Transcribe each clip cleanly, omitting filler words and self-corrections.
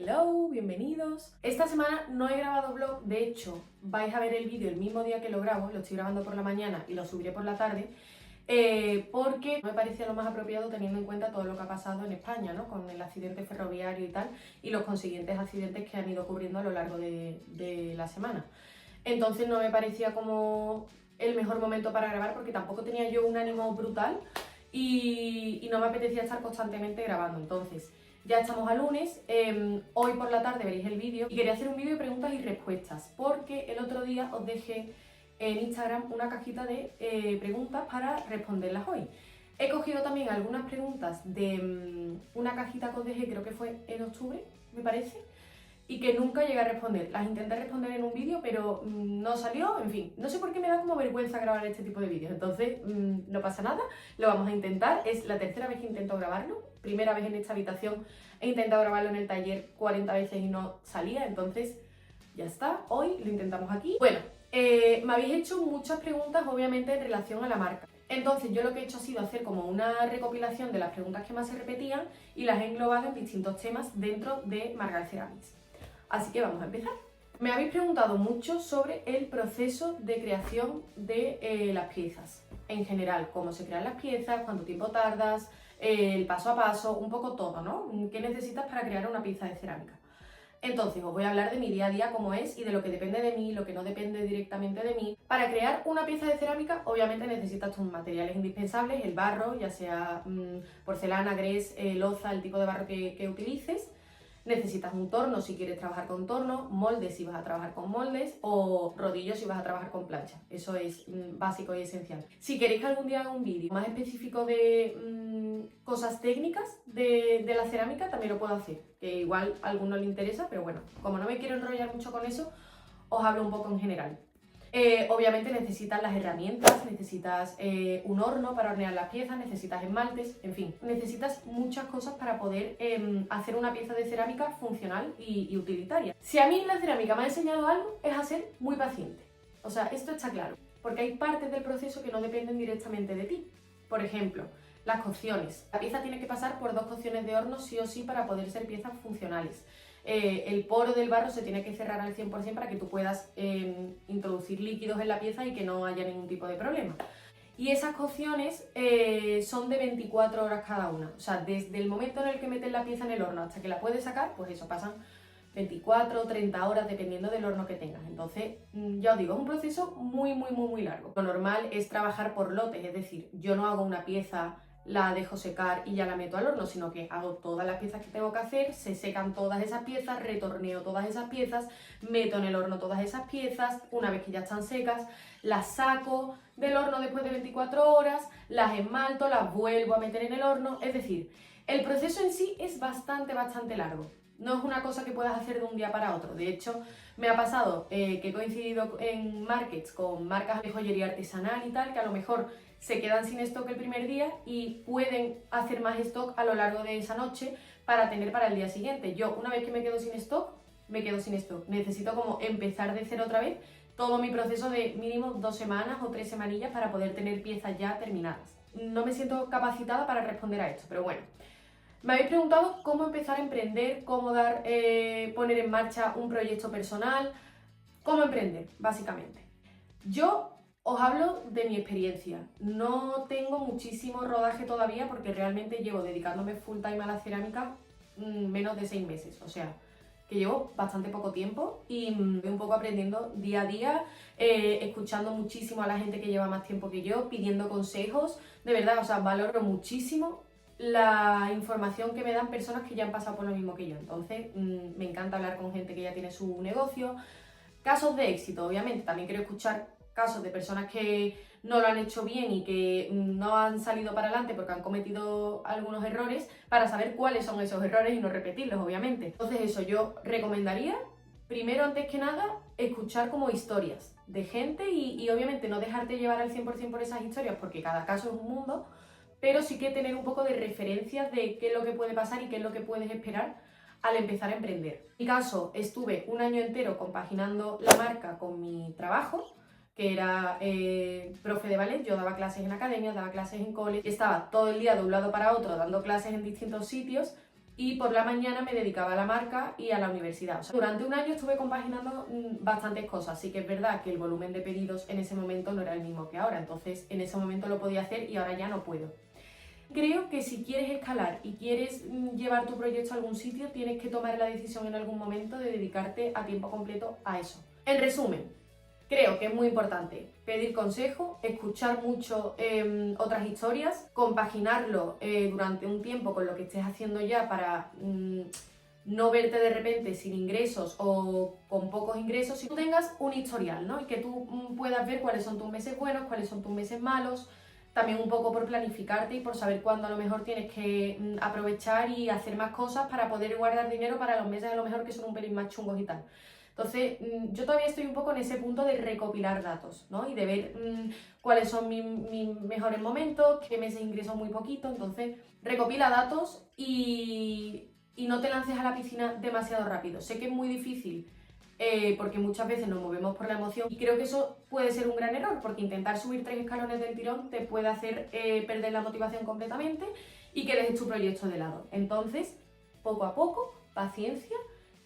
Hello, bienvenidos. Esta semana no he grabado vlog, de hecho vais a ver el vídeo el mismo día que lo grabo, lo estoy grabando por la mañana y lo subiré por la tarde, porque me parecía lo más apropiado teniendo en cuenta todo lo que ha pasado en España, ¿no? Con el accidente ferroviario y tal, y los consiguientes accidentes que han ido ocurriendo a lo largo de la semana. Entonces no me parecía como el mejor momento para grabar porque tampoco tenía yo un ánimo brutal y no me apetecía estar constantemente grabando. Entonces ya estamos a lunes, hoy por la tarde veréis el vídeo y quería hacer un vídeo de preguntas y respuestas porque el otro día os dejé en Instagram una cajita de preguntas para responderlas hoy. He cogido también algunas preguntas de una cajita que os dejé, creo que fue en octubre, me parece, y que nunca llegué a responder. Las intenté responder en un vídeo, pero no salió, en fin. No sé por qué me da como vergüenza grabar este tipo de vídeos, entonces no pasa nada, lo vamos a intentar. Es la tercera vez que intento grabarlo, primera vez en esta habitación, he intentado grabarlo en el taller 40 veces y no salía, entonces ya está, hoy lo intentamos aquí. Bueno, me habéis hecho muchas preguntas obviamente en relación a la marca. Entonces yo lo que he hecho ha sido hacer como una recopilación de las preguntas que más se repetían y las he englobado en distintos temas dentro de Margal Ceramics. Así que vamos a empezar. Me habéis preguntado mucho sobre el proceso de creación de las piezas. En general, cómo se crean las piezas, cuánto tiempo tardas, el paso a paso, un poco todo, ¿no? ¿Qué necesitas para crear una pieza de cerámica? Entonces os voy a hablar de mi día a día, cómo es, y de lo que depende de mí, lo que no depende directamente de mí. Para crear una pieza de cerámica, obviamente necesitas tus materiales indispensables, el barro, ya sea porcelana, grés, loza, el tipo de barro que utilices. Necesitas un torno si quieres trabajar con torno, moldes si vas a trabajar con moldes o rodillos si vas a trabajar con plancha. Eso es básico y esencial. Si queréis que algún día haga un vídeo más específico de cosas técnicas de la cerámica, también lo puedo hacer. Que igual a alguno le interesa, pero bueno, como no me quiero enrollar mucho con eso, os hablo un poco en general. Obviamente necesitas las herramientas, necesitas un horno para hornear las piezas, necesitas esmaltes, en fin, necesitas muchas cosas para poder hacer una pieza de cerámica funcional y utilitaria. Si a mí la cerámica me ha enseñado algo, es a ser muy paciente. O sea, esto está claro, porque hay partes del proceso que no dependen directamente de ti. Por ejemplo, las cocciones. La pieza tiene que pasar por 2 cocciones de horno sí o sí para poder ser piezas funcionales. El poro del barro se tiene que cerrar al 100% para que tú puedas introducir líquidos en la pieza y que no haya ningún tipo de problema. Y esas cocciones son de 24 horas cada una. O sea, desde el momento en el que metes la pieza en el horno hasta que la puedes sacar, pues eso, pasan 24 o 30 horas dependiendo del horno que tengas. Entonces, ya os digo, es un proceso muy largo. Lo normal es trabajar por lotes, es decir, yo no hago una pieza, la dejo secar y ya la meto al horno, sino que hago todas las piezas que tengo que hacer, se secan todas esas piezas, retorneo todas esas piezas, meto en el horno todas esas piezas, una vez que ya están secas, las saco del horno después de 24 horas, las esmalto, las vuelvo a meter en el horno, es decir, el proceso en sí es bastante largo. No es una cosa que puedas hacer de un día para otro. De hecho, me ha pasado que he coincidido en markets con marcas de joyería artesanal y tal, que a lo mejor se quedan sin stock el primer día y pueden hacer más stock a lo largo de esa noche para tener para el día siguiente. Yo, una vez que me quedo sin stock, me quedo sin stock. Necesito como empezar de cero otra vez todo mi proceso de mínimo 2 semanas o 3 semanillas para poder tener piezas ya terminadas. No me siento capacitada para responder a esto, pero bueno. Me habéis preguntado cómo empezar a emprender, cómo poner en marcha un proyecto personal, cómo emprender, básicamente. Yo os hablo de mi experiencia. No tengo muchísimo rodaje todavía porque realmente llevo dedicándome full time a la cerámica menos de 6 meses. O sea, que llevo bastante poco tiempo y voy un poco aprendiendo día a día, escuchando muchísimo a la gente que lleva más tiempo que yo, pidiendo consejos. De verdad, o sea, valoro muchísimo la información que me dan personas que ya han pasado por lo mismo que yo. Entonces, me encanta hablar con gente que ya tiene su negocio. Casos de éxito, obviamente, también quiero escuchar casos de personas que no lo han hecho bien y que no han salido para adelante porque han cometido algunos errores para saber cuáles son esos errores y no repetirlos, obviamente. Entonces eso, yo recomendaría, primero, antes que nada, escuchar como historias de gente y obviamente no dejarte llevar al 100% por esas historias porque cada caso es un mundo, pero sí que tener un poco de referencias de qué es lo que puede pasar y qué es lo que puedes esperar al empezar a emprender. En mi caso, estuve un año entero compaginando la marca con mi trabajo, que era profe de ballet. Yo daba clases en academias, daba clases en cole, estaba todo el día de un lado para otro dando clases en distintos sitios y por la mañana me dedicaba a la marca y a la universidad. O sea, durante un año estuve compaginando bastantes cosas, sí que es verdad que el volumen de pedidos en ese momento no era el mismo que ahora, entonces en ese momento lo podía hacer y ahora ya no puedo. Creo que si quieres escalar y quieres llevar tu proyecto a algún sitio, tienes que tomar la decisión en algún momento de dedicarte a tiempo completo a eso. En resumen, creo que es muy importante pedir consejo, escuchar mucho otras historias, compaginarlo durante un tiempo con lo que estés haciendo ya para no verte de repente sin ingresos o con pocos ingresos, si tú tengas un historial, ¿no? Y que tú puedas ver cuáles son tus meses buenos, cuáles son tus meses malos, también un poco por planificarte y por saber cuándo a lo mejor tienes que aprovechar y hacer más cosas para poder guardar dinero para los meses a lo mejor que son un pelín más chungos y tal. Entonces, yo todavía estoy un poco en ese punto de recopilar datos, ¿no? Y de ver cuáles son mis mejores momentos, qué meses ingreso muy poquito. Entonces, recopila datos y no te lances a la piscina demasiado rápido. Sé que es muy difícil porque muchas veces nos movemos por la emoción y creo que eso puede ser un gran error porque intentar subir 3 escalones del tirón te puede hacer perder la motivación completamente y que dejes tu proyecto de lado. Entonces, poco a poco, paciencia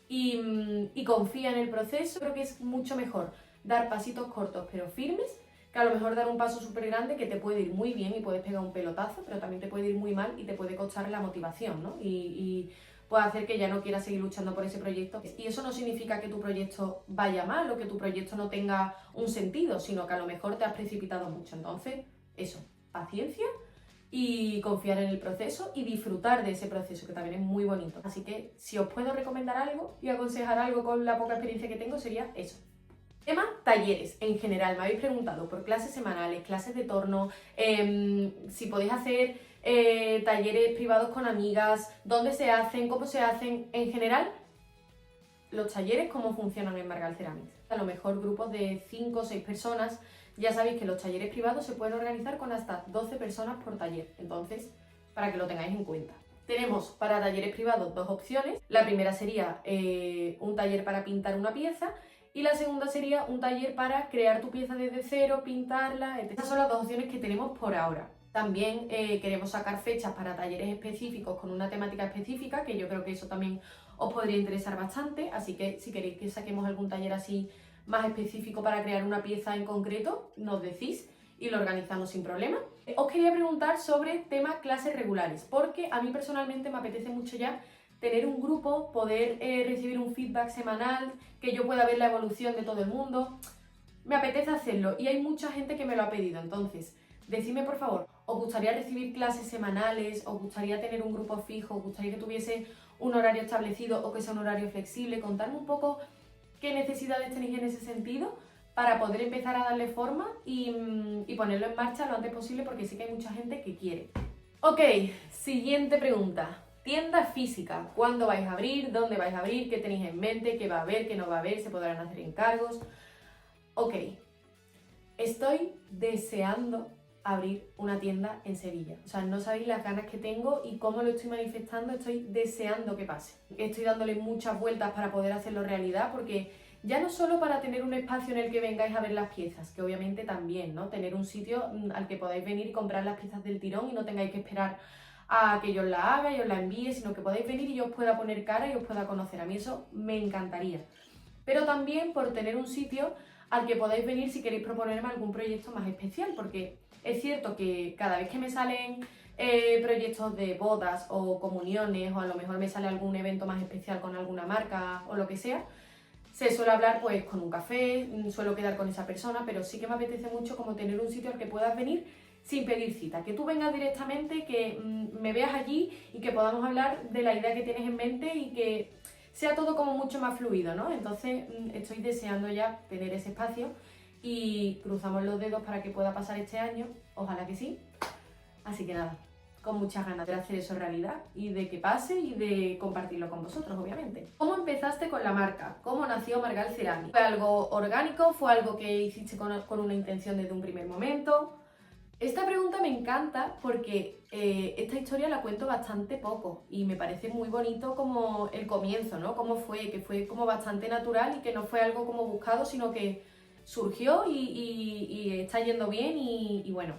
y confía en el proceso. Creo que es mucho mejor dar pasitos cortos pero firmes que a lo mejor dar un paso súper grande que te puede ir muy bien y puedes pegar un pelotazo, pero también te puede ir muy mal y te puede costar la motivación, ¿no? Y puede hacer que ya no quieras seguir luchando por ese proyecto. Y eso no significa que tu proyecto vaya mal o que tu proyecto no tenga un sentido, sino que a lo mejor te has precipitado mucho. Entonces, eso, paciencia y confiar en el proceso y disfrutar de ese proceso, que también es muy bonito. Así que si os puedo recomendar algo y aconsejar algo con la poca experiencia que tengo, sería eso. Tema talleres en general. Me habéis preguntado por clases semanales, clases de torno, si podéis hacer talleres privados con amigas, dónde se hacen, cómo se hacen. En general, los talleres, cómo funcionan en Margal Ceramics. A lo mejor grupos de 5 o 6 personas. Ya sabéis que los talleres privados se pueden organizar con hasta 12 personas por taller. Entonces, para que lo tengáis en cuenta. Tenemos para talleres privados 2 opciones. La primera sería un taller para pintar una pieza y la segunda sería un taller para crear tu pieza desde cero, pintarla, etc. Estas son las 2 opciones que tenemos por ahora. También queremos sacar fechas para talleres específicos con una temática específica, que yo creo que eso también os podría interesar bastante, así que si queréis que saquemos algún taller así más específico para crear una pieza en concreto, nos decís y lo organizamos sin problema. Os quería preguntar sobre temas clases regulares, porque a mí personalmente me apetece mucho ya tener un grupo, poder recibir un feedback semanal, que yo pueda ver la evolución de todo el mundo. Me apetece hacerlo y hay mucha gente que me lo ha pedido, entonces decidme por favor, ¿os gustaría recibir clases semanales? ¿Os gustaría tener un grupo fijo? ¿Os gustaría que tuviese un horario establecido o que sea un horario flexible? Contadme un poco qué necesidades tenéis en ese sentido para poder empezar a darle forma y ponerlo en marcha lo antes posible, porque sí que hay mucha gente que quiere. Ok, siguiente pregunta. Tienda física, ¿cuándo vais a abrir? ¿Dónde vais a abrir? ¿Qué tenéis en mente? ¿Qué va a haber? ¿Qué no va a haber? ¿Se podrán hacer encargos? Ok, estoy deseando abrir una tienda en Sevilla. O sea, no sabéis las ganas que tengo y cómo lo estoy manifestando. Estoy deseando que pase. Estoy dándole muchas vueltas para poder hacerlo realidad, porque ya no solo para tener un espacio en el que vengáis a ver las piezas, que obviamente también, ¿no? Tener un sitio al que podáis venir y comprar las piezas del tirón y no tengáis que esperar a que yo os la haga y os la envíe, sino que podáis venir y yo os pueda poner cara y os pueda conocer. A mí eso me encantaría. Pero también por tener un sitio al que podáis venir si queréis proponerme algún proyecto más especial, porque es cierto que cada vez que me salen proyectos de bodas o comuniones, o a lo mejor me sale algún evento más especial con alguna marca o lo que sea, se suele hablar pues con un café, suelo quedar con esa persona, pero sí que me apetece mucho como tener un sitio al que puedas venir sin pedir cita, que tú vengas directamente, que me veas allí y que podamos hablar de la idea que tienes en mente y que sea todo como mucho más fluido, ¿no? Entonces estoy deseando ya tener ese espacio y cruzamos los dedos para que pueda pasar este año, ojalá que sí. Así que nada, con muchas ganas de hacer eso realidad y de que pase y de compartirlo con vosotros, obviamente. ¿Cómo empezaste con la marca? ¿Cómo nació Margal Ceramics? ¿Fue algo orgánico? ¿Fue algo que hiciste con una intención desde un primer momento? Esta pregunta me encanta porque esta historia la cuento bastante poco y me parece muy bonito como el comienzo, ¿no? Cómo fue, que fue como bastante natural y que no fue algo como buscado, sino que surgió y está yendo bien y bueno,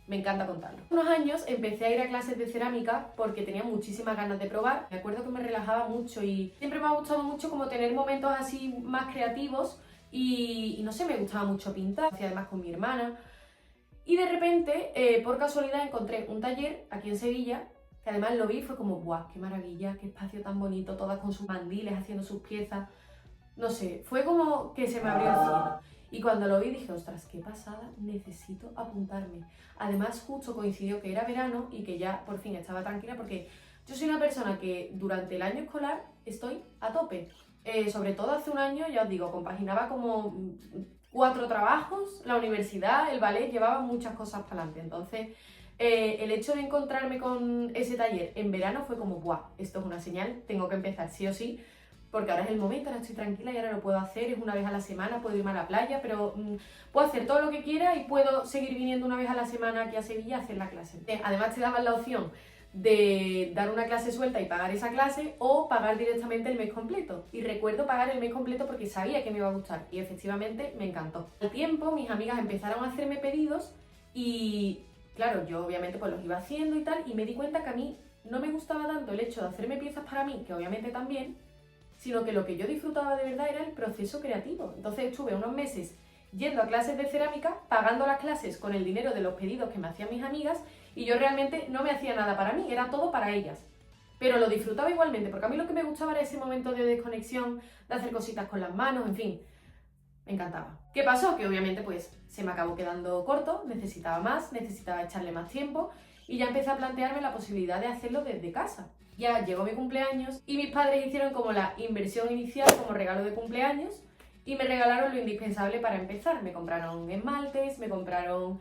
me encanta contarlo. Hace unos años empecé a ir a clases de cerámica porque tenía muchísimas ganas de probar. Me acuerdo que me relajaba mucho y siempre me ha gustado mucho como tener momentos así más creativos y no sé, me gustaba mucho pintar, hacía además con mi hermana. Y de repente, por casualidad, encontré un taller aquí en Sevilla, que además lo vi y fue como, ¡guau! ¡Qué maravilla! ¡Qué espacio tan bonito! Todas con sus mandiles, haciendo sus piezas. No sé, fue como que se me abrió el cielo. Y cuando lo vi dije, ostras, qué pasada, necesito apuntarme. Además, justo coincidió que era verano y que ya por fin estaba tranquila porque yo soy una persona que durante el año escolar estoy a tope. Sobre todo hace un año, ya os digo, compaginaba como 4 trabajos, la universidad, el ballet, llevaba muchas cosas para adelante. Entonces, el hecho de encontrarme con ese taller en verano fue como, ¡buah! Esto es una señal, tengo que empezar sí o sí, porque ahora es el momento, ahora estoy tranquila y ahora lo puedo hacer, es una vez a la semana, puedo irme a la playa, pero puedo hacer todo lo que quiera y puedo seguir viniendo una vez a la semana aquí a Sevilla a hacer la clase. Además te daban la opción de dar una clase suelta y pagar esa clase o pagar directamente el mes completo. Y recuerdo pagar el mes completo porque sabía que me iba a gustar y efectivamente me encantó. Al tiempo mis amigas empezaron a hacerme pedidos y claro, yo obviamente pues los iba haciendo y tal y me di cuenta que a mí no me gustaba tanto el hecho de hacerme piezas para mí, que obviamente también, sino que lo que yo disfrutaba de verdad era el proceso creativo. Entonces estuve unos meses yendo a clases de cerámica, pagando las clases con el dinero de los pedidos que me hacían mis amigas y yo realmente no me hacía nada para mí, era todo para ellas. Pero lo disfrutaba igualmente, porque a mí lo que me gustaba era ese momento de desconexión, de hacer cositas con las manos, en fin, me encantaba. ¿Qué pasó? Que obviamente pues se me acabó quedando corto, necesitaba más, necesitaba echarle más tiempo y ya empecé a plantearme la posibilidad de hacerlo desde casa. Ya llegó mi cumpleaños y mis padres hicieron como la inversión inicial como regalo de cumpleaños y me regalaron lo indispensable para empezar. Me compraron esmaltes, me compraron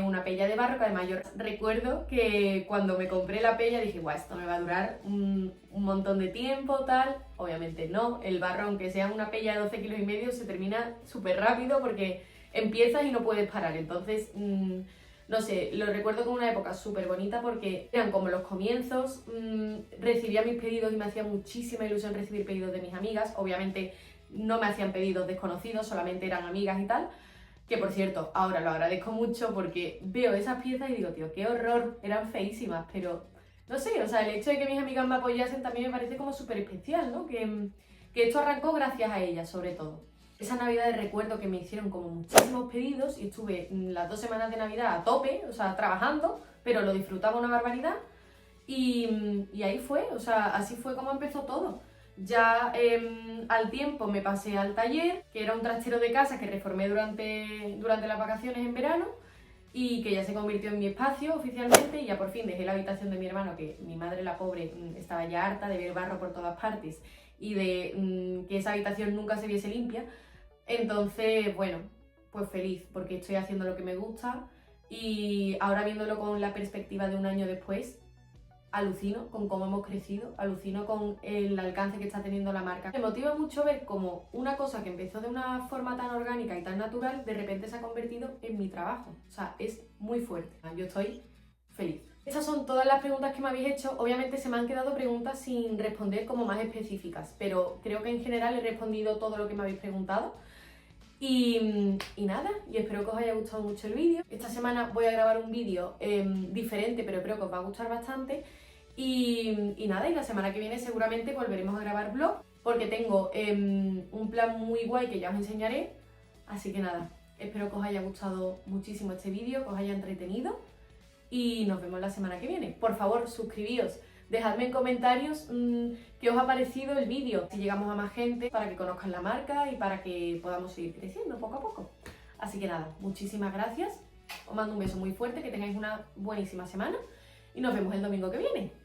una pella de barro, que además yo recuerdo que cuando me compré la pella dije, guau, esto me va a durar un montón de tiempo, tal. Obviamente no, el barro, aunque sea una pella de 12 kilos y medio, se termina súper rápido porque empiezas y no puedes parar. Entonces, no sé, lo recuerdo como una época súper bonita porque eran como los comienzos, recibía mis pedidos y me hacía muchísima ilusión recibir pedidos de mis amigas. Obviamente no me hacían pedidos desconocidos, solamente eran amigas y tal. Que por cierto, ahora lo agradezco mucho porque veo esas piezas y digo, tío, qué horror, eran feísimas, pero no sé, o sea, el hecho de que mis amigas me apoyasen también me parece como súper especial, ¿no? Que esto arrancó gracias a ellas, sobre todo. Esa Navidad de recuerdo que me hicieron como muchísimos pedidos y estuve las 2 semanas de Navidad a tope, o sea, trabajando, pero lo disfrutaba una barbaridad y ahí fue, o sea, así fue como empezó todo. Ya al tiempo me pasé al taller, que era un trastero de casa que reformé durante las vacaciones en verano y que ya se convirtió en mi espacio oficialmente y ya por fin dejé la habitación de mi hermano, que mi madre, la pobre, estaba ya harta de ver barro por todas partes y de que esa habitación nunca se viese limpia. Entonces, bueno, pues feliz porque estoy haciendo lo que me gusta y ahora viéndolo con la perspectiva de un año después, alucino con cómo hemos crecido, alucino con el alcance que está teniendo la marca. Me motiva mucho ver cómo una cosa que empezó de una forma tan orgánica y tan natural, de repente se ha convertido en mi trabajo. O sea, es muy fuerte. Yo estoy feliz. Estas son todas las preguntas que me habéis hecho. Obviamente se me han quedado preguntas sin responder como más específicas, pero creo que en general he respondido todo lo que me habéis preguntado. Y nada, y espero que os haya gustado mucho el vídeo. Esta semana voy a grabar un vídeo diferente, pero creo que os va a gustar bastante. Y nada, y la semana que viene seguramente volveremos a grabar vlog, porque tengo un plan muy guay que ya os enseñaré. Así que nada, espero que os haya gustado muchísimo este vídeo, que os haya entretenido y nos vemos la semana que viene. Por favor, suscribíos, dejadme en comentarios qué os ha parecido el vídeo, si llegamos a más gente, para que conozcan la marca y para que podamos seguir creciendo poco a poco. Así que nada, muchísimas gracias, os mando un beso muy fuerte, que tengáis una buenísima semana y nos vemos el domingo que viene.